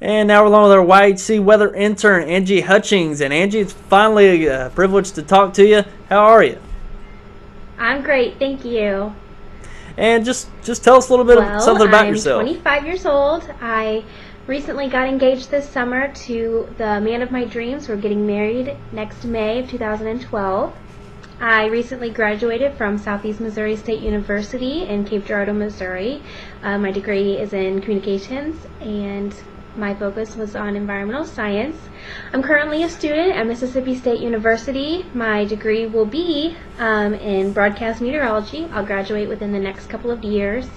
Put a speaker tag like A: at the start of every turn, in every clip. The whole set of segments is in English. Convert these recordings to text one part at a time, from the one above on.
A: And now we're along with our YHC weather intern, Angie Hutchings. And Angie, it's finally a privilege to talk to you. How are you?
B: I'm great, thank you.
A: And just tell us a little bit of something about yourself.
B: I'm 25 years old. I recently got engaged this summer to the man of my dreams. We're getting married next May of 2012. I recently graduated from Southeast Missouri State University in Cape Girardeau, Missouri. My degree is in communications, and my focus was on environmental science. I'm currently a student at Mississippi State University. My degree will be in broadcast meteorology. I'll graduate within the next couple of years.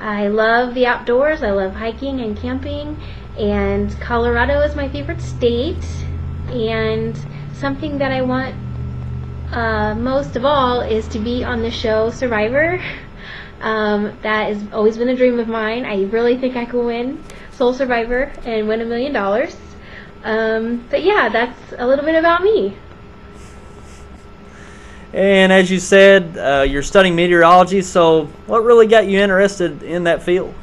B: I love the outdoors. I love hiking and camping, and Colorado is my favorite state. And something that I want most of all is to be on the show Survivor. That has always been a dream of mine. I really think I could win Sole Survivor and win $1 million. But yeah, that's a little bit about me.
A: And as you said, you're studying meteorology, so what really got you interested in that field?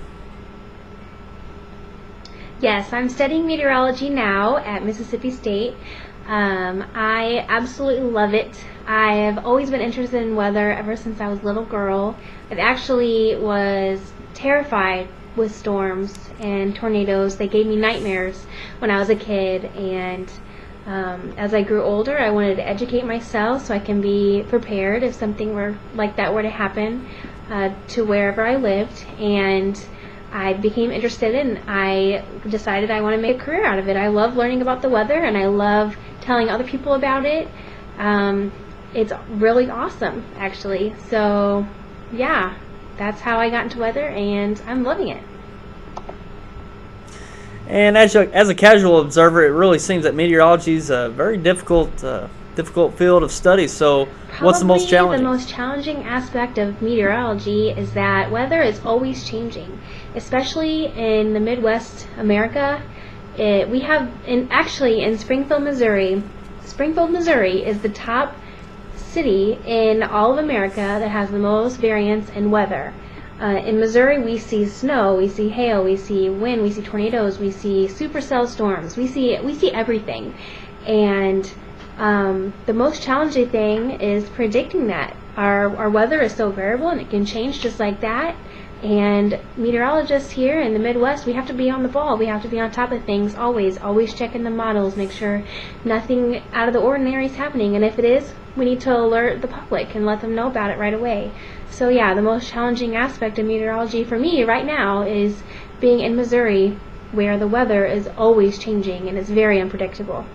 B: Yes, I'm studying meteorology now at Mississippi State. I absolutely love it. I have always been interested in weather ever since I was a little girl. I actually was terrified with storms and tornadoes. They gave me nightmares when I was a kid, and as I grew older, I wanted to educate myself so I can be prepared if something like that were to happen to wherever I lived. And I became interested, and I decided I want to make a career out of it. I love learning about the weather, and I love telling other people about it. It's really awesome, actually. So yeah, that's how I got into weather, and I'm loving it.
A: And as a casual observer, it really seems that meteorology is a very difficult field of study. So what's the most challenging?
B: The most challenging aspect of meteorology is that weather is always changing, especially in the Midwest America. We have, actually in Springfield, Missouri. Springfield, Missouri is the top city in all of America that has the most variance in weather. In Missouri, we see snow, we see hail, we see wind, we see tornadoes, we see supercell storms, we see everything. And the most challenging thing is predicting that. Our weather is so variable, and it can change just like that. And meteorologists here in the Midwest, we have to be on the ball. We have to be on top of things always checking the models, make sure nothing out of the ordinary is happening. And if it is, we need to alert the public and let them know about it right away. So yeah, the most challenging aspect of meteorology for me right now is being in Missouri, where the weather is always changing and is very unpredictable.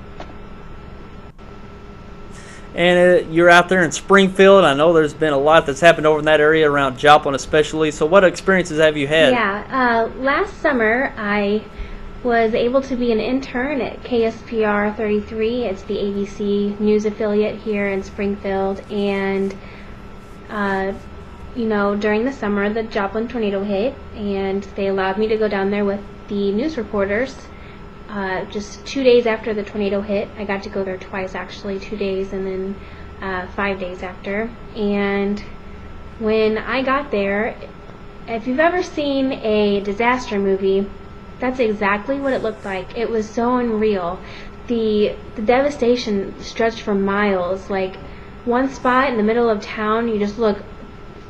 A: And you're out there in Springfield. I know there's been a lot that's happened over in that area around Joplin especially. So what experiences have you had?
B: Yeah, last summer I was able to be an intern at KSPR 33. It's the ABC news affiliate here in Springfield. And, during the summer the Joplin tornado hit, and they allowed me to go down there with the news reporters. Just 2 days after the tornado hit. I got to go there twice, actually, 2 days and then 5 days after. And when I got there, if you've ever seen a disaster movie, that's exactly what it looked like. It was so unreal. The devastation stretched for miles. Like, one spot in the middle of town, you just look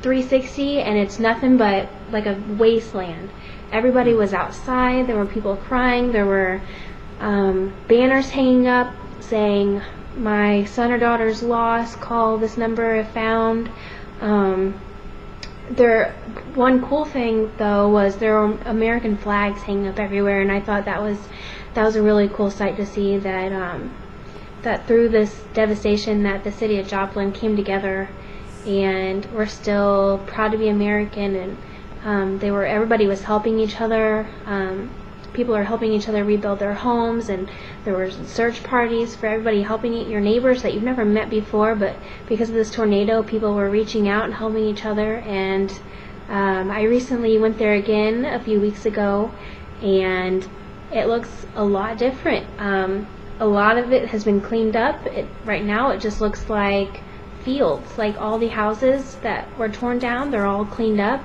B: 360 and it's nothing but like a wasteland. Everybody was outside. There were people crying. There were banners hanging up saying, "My son or daughter's lost. Call this number if found." One cool thing though was there were American flags hanging up everywhere, and I thought that was a really cool sight to see. That through this devastation, that the city of Joplin came together, and we're still proud to be American. And everybody was helping each other. People are helping each other rebuild their homes, and there were search parties for everybody, helping your neighbors that you've never met before, but because of this tornado, people were reaching out and helping each other. And I recently went there again a few weeks ago, and it looks a lot different. A lot of it has been cleaned up. Right now it just looks like fields. Like, all the houses that were torn down, they're all cleaned up.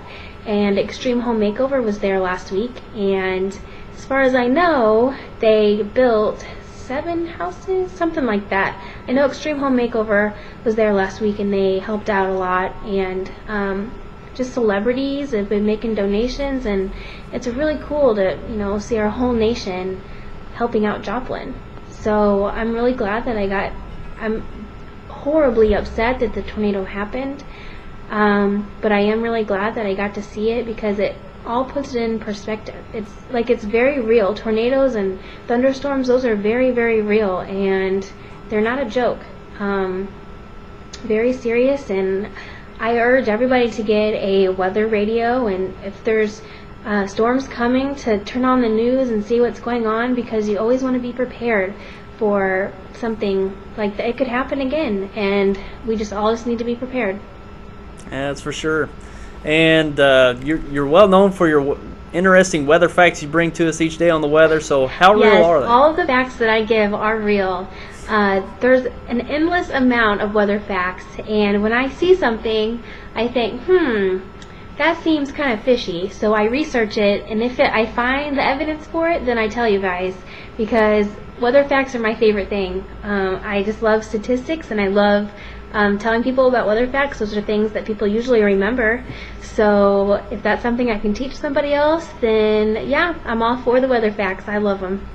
B: And Extreme Home Makeover was there last week, and as far as I know, they built 7 houses, something like that. I know Extreme Home Makeover was there last week and they helped out a lot, and just celebrities have been making donations, and it's really cool to see our whole nation helping out Joplin. So I'm really glad that I'm horribly upset that the tornado happened, but I am really glad that I got to see it, because it all puts it in perspective. It's very real. Tornadoes and thunderstorms, those are very, very real, and they're not a joke. Very serious, and I urge everybody to get a weather radio, and if there's storms coming, to turn on the news and see what's going on, because you always want to be prepared for something like that. It could happen again, and we all need to be prepared.
A: Yeah, that's for sure. And you're well known for your interesting weather facts you bring to us each day on the weather. So how real are they?
B: All of the facts that I give are real. There's an endless amount of weather facts, and when I see something, I think, that seems kind of fishy. So I research it, and if I find the evidence for it, then I tell you guys, because weather facts are my favorite thing. I just love statistics, and I love telling people about weather facts. Those are things that people usually remember. So if that's something I can teach somebody else, then yeah, I'm all for the weather facts. I love them.